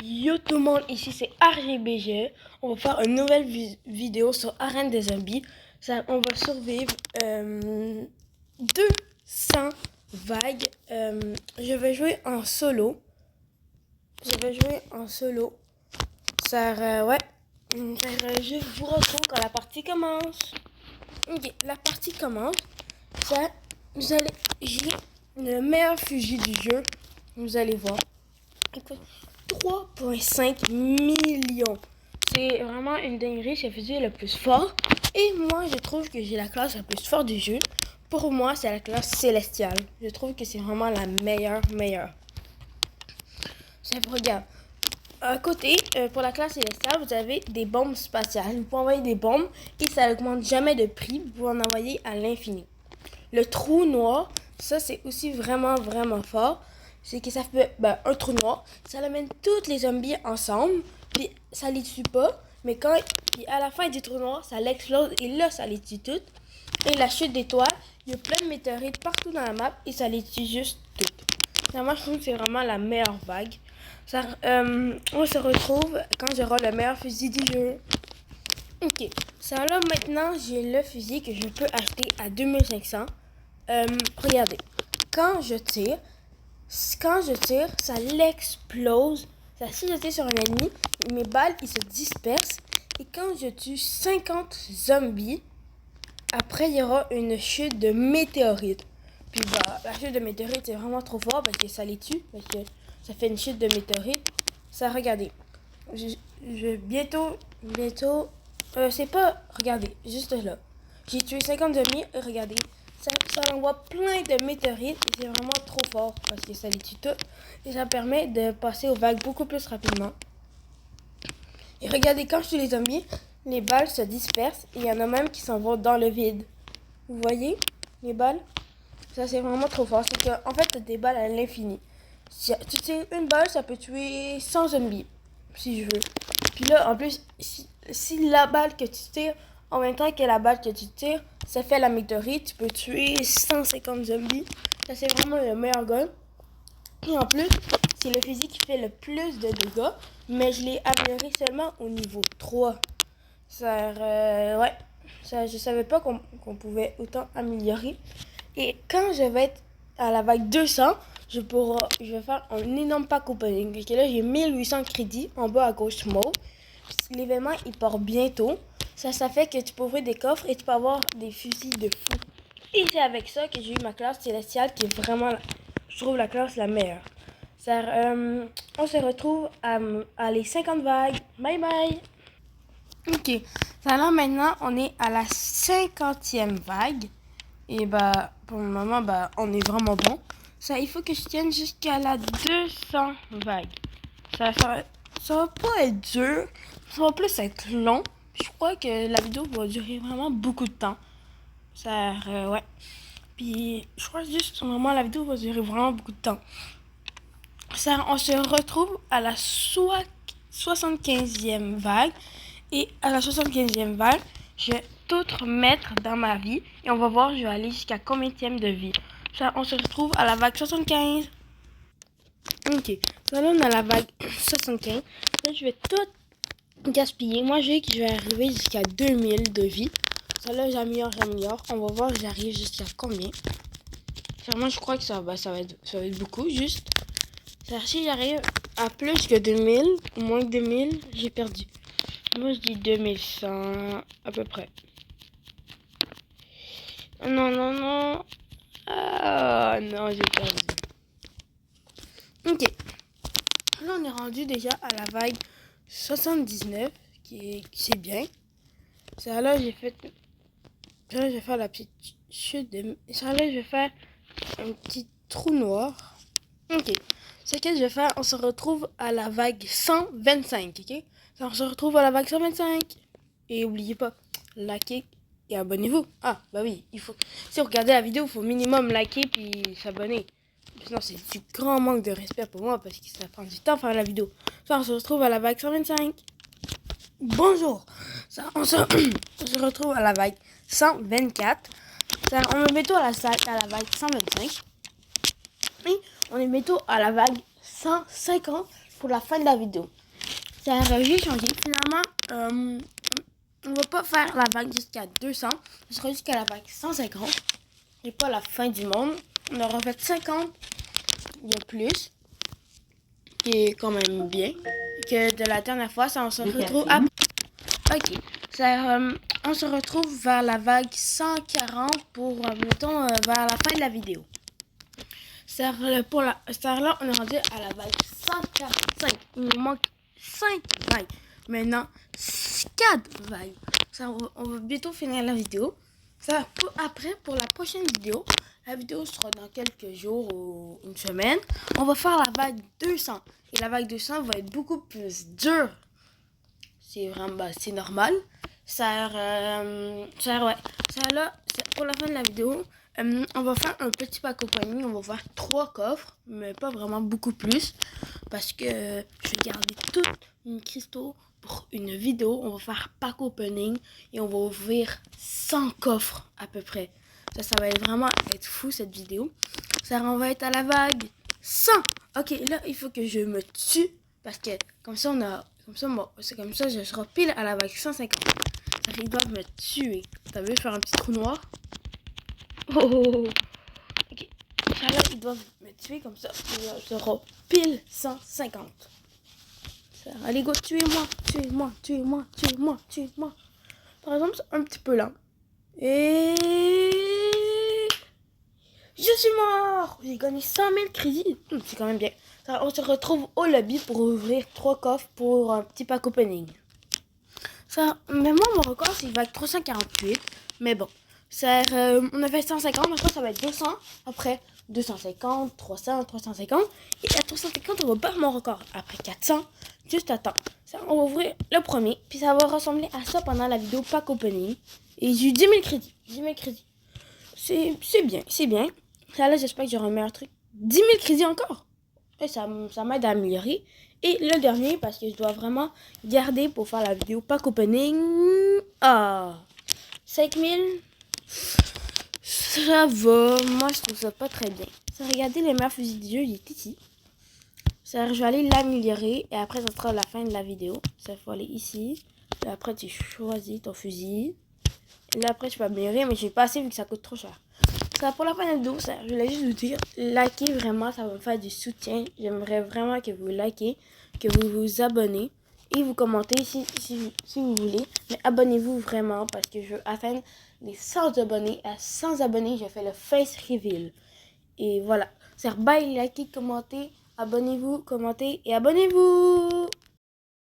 Yo tout le monde, ici c'est RGBG. On va faire une nouvelle vidéo sur Arène des Zombies. On va survivre 200 vagues. Je vais jouer en solo. Ouais. Je vous retrouve quand la partie commence. Ok, la partie commence. Vous allez, j'ai le meilleur fusil du jeu. Vous allez voir. Écoute, 3,5 millions. C'est vraiment une dinguerie, c'est le fusil le plus fort. Et moi, je trouve que j'ai la classe la plus forte du jeu. Pour moi, c'est la classe célestiale. Je trouve que c'est vraiment la meilleure. Regarde. À côté, pour la classe célestiale, vous avez des bombes spatiales. Vous pouvez envoyer des bombes et ça n'augmente jamais de prix. Vous pouvez en envoyer à l'infini. Le trou noir, ça c'est aussi vraiment fort. C'est que ça fait un trou noir, ça amène tous les zombies ensemble, puis ça les tue pas, mais puis à la fin du trou noir, ça l'explose et là ça les tue toutes. Et la chute d'étoiles, il y a plein de météorites partout dans la map et ça les tue juste toutes. Moi je trouve que c'est vraiment la meilleure vague. On se retrouve quand j'aurai le meilleur fusil du jeu. Ok, ça là maintenant j'ai le fusil que je peux acheter à 2500. Regardez, quand je tire, ça l'explose. Si je tire sur un ennemi, mes balles ils se dispersent. Et quand je tue 50 zombies, après il y aura une chute de météorites. Puis la chute de météorites c'est vraiment trop fort parce que ça les tue, parce que ça fait une chute de météorites. Ça, regardez, bientôt, c'est pas, regardez, juste là. J'ai tué 50 zombies, regardez. Ça envoie plein de météorites et c'est vraiment trop fort parce que ça les tue toutes. Et ça permet de passer aux vagues beaucoup plus rapidement. Et regardez, quand je tue les zombies, les balles se dispersent et il y en a même qui s'en vont dans le vide. Vous voyez les balles? Ça c'est vraiment trop fort. C'est que en fait t'as des balles à l'infini. Si tu tires une balle, ça peut tuer 100 zombies. Si je veux. Puis là, en plus, si la balle que tu tires, en même temps que la balle que tu tires, ça fait la météorite, tu peux tuer 150 zombies. Ça, c'est vraiment le meilleur gun. Et en plus, c'est le fusil qui fait le plus de dégâts. Mais je l'ai amélioré seulement au niveau 3. Ouais. Je savais pas qu'on pouvait autant améliorer. Et quand je vais être à la vague 200, je vais faire un énorme pack opening. Parce que là, j'ai 1800 crédits en bas à gauche mauve. L'événement, il part bientôt. Ça fait que tu peux ouvrir des coffres et tu peux avoir des fusils de fou. Et c'est avec ça que j'ai eu ma classe célestiale qui est vraiment, je trouve, la classe la meilleure. On se retrouve à les 50 vagues. Bye bye! Ok, alors maintenant, on est à la 50e vague. Et pour le moment, on est vraiment bon. Il faut que je tienne jusqu'à la 200 vagues. Ça va pas être dur. Ça va plus être long. Je crois que la vidéo va durer vraiment beaucoup de temps. Ouais. Puis, je crois juste, vraiment, la vidéo va durer vraiment beaucoup de temps. On se retrouve à la 75e vague. Et à la 75e vague, je vais tout remettre dans ma vie. Et on va voir, je vais aller jusqu'à combien de vie. On se retrouve à la vague 75. Ok. Là, on a la vague 75. Là, je vais tout gaspiller. Moi, je vais arriver jusqu'à 2000 de vie. Ça, là, j'améliore. On va voir, j'arrive jusqu'à combien. Moi, je crois que ça va être beaucoup, juste. Si j'arrive à plus que 2000, ou moins que 2000, j'ai perdu. Moi, je dis 2100, à peu près. Non. Ah, non, j'ai perdu. Ok. Là, on est rendu déjà à la vague 79, c'est bien. Là, je vais faire la petite chute de... là, je vais faire un petit trou noir. Ok. Ce que je vais faire, on se retrouve à la vague 125, ok? On se retrouve à la vague 125. Et n'oubliez pas, likez et abonnez-vous. Ah, bah oui, si vous regardez la vidéo, il faut minimum liker puis s'abonner. Sinon, c'est du grand manque de respect pour moi parce que ça prend du temps à faire la vidéo. On se retrouve à la vague 125. Bonjour. On se retrouve à la vague 124. On est bientôt à la vague 125. Et on est bientôt à la vague 150. pour la fin de la vidéo. J'ai changé. Finalement, on va pas faire la vague jusqu'à 200. Ce sera jusqu'à la vague 150. Et pas la fin du monde. On aura fait 50. Il y a plus. Qui est quand même bien. Que de la dernière fois, ça on se retrouve à... Ok. On se retrouve vers la vague 140 pour, mettons, vers la fin de la vidéo. Là, on est rendu à la vague 145. Il nous manque 5 vagues. Maintenant, 4 vagues. On va bientôt finir la vidéo. Après, pour la prochaine vidéo, la vidéo sera dans quelques jours ou une semaine. On va faire la vague 200. Et la vague 200 va être beaucoup plus dure. C'est vraiment, c'est normal. Pour la fin de la vidéo, on va faire un petit pack opening. On va faire 3 coffres, mais pas vraiment beaucoup plus. Parce que je vais garder tous mes cristaux pour une vidéo. On va faire pack opening et on va ouvrir 100 coffres à peu près. Ça va vraiment être fou cette vidéo. On va être à la vague 100. Ok, là, il faut que je me tue. Parce que comme ça, je serai pile à la vague 150. Ils doivent me tuer. T'as vu faire un petit trou noir? Oh. Ok. Là, ils doivent me tuer comme ça. Je serai pile 150. Allez, go, tuez-moi. Par exemple, c'est un petit peu lent. Et... je suis mort! J'ai gagné 100 000 crédits. C'est quand même bien. On se retrouve au lobby pour ouvrir 3 coffres pour un petit pack opening. Mais moi, mon record, c'est vague 348. Mais bon, on a fait 150. Après, ça va être 200. Après, 250, 300, 350. Et à 350, on va battre mon record. Après 400, juste attends. On va ouvrir le premier. Puis ça va ressembler à ça pendant la vidéo pack opening. Et j'ai eu 10 000 crédits. 10 000 crédits. C'est bien. Là, j'espère que j'aurai un meilleur truc. 10 000 crédits encore. Et ça m'aide à améliorer. Et le dernier, parce que je dois vraiment garder pour faire la vidéo pack opening. 5 000. Ça va. Moi, je trouve ça pas très bien. Regardez, le meilleur fusil du jeu, il est ici. Je vais aller l'améliorer. Et après, ça sera la fin de la vidéo. Il faut aller ici. Et après, tu choisis ton fusil. Et là, après, je peux améliorer, mais j'ai pas assez vu que ça coûte trop cher. Pour la fin de la vidéo, je voulais juste vous dire, likez vraiment, ça va me faire du soutien. J'aimerais vraiment que vous likez, que vous vous abonnez et vous commentez si vous voulez. Mais abonnez-vous vraiment parce que je veux atteindre les 100 abonnés. À 100 abonnés, je fais le face reveal. Et voilà. Bye, likez, commentez, abonnez-vous, commentez et abonnez-vous.